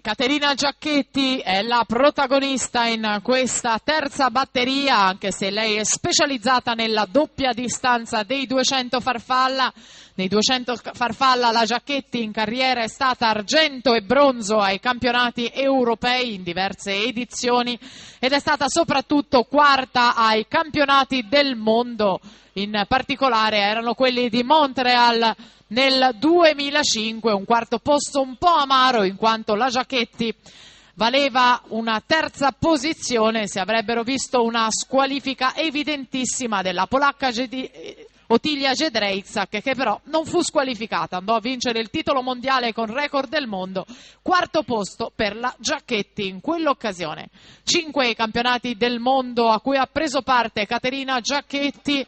Caterina Giacchetti è la protagonista in questa terza batteria, anche se lei è specializzata nella doppia distanza dei 200 farfalla. Nei 200 farfalla la Giacchetti in carriera è stata argento e bronzo ai campionati europei in diverse edizioni ed è stata soprattutto quarta ai campionati del mondo, in particolare erano quelli di Montreal nel 2005, un quarto posto un po' amaro in quanto la Giacchetti valeva una terza posizione, si avrebbero visto una squalifica evidentissima della polacca Otilia Jedrzejczyk, che però non fu squalificata, andò a vincere il titolo mondiale con record del mondo, quarto posto per la Giacchetti in quell'occasione. 5 campionati del mondo a cui ha preso parte Caterina Giacchetti,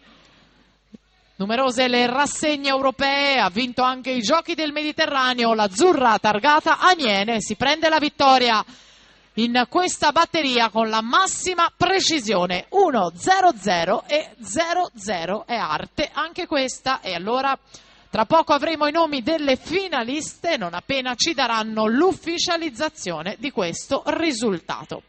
numerose le rassegne europee, ha vinto anche i Giochi del Mediterraneo, l'azzurra targata Aniene si prende la vittoria in questa batteria con la massima precisione, 1-0-0 e 0-0 è arte anche questa. E allora tra poco avremo i nomi delle finaliste non appena ci daranno l'ufficializzazione di questo risultato.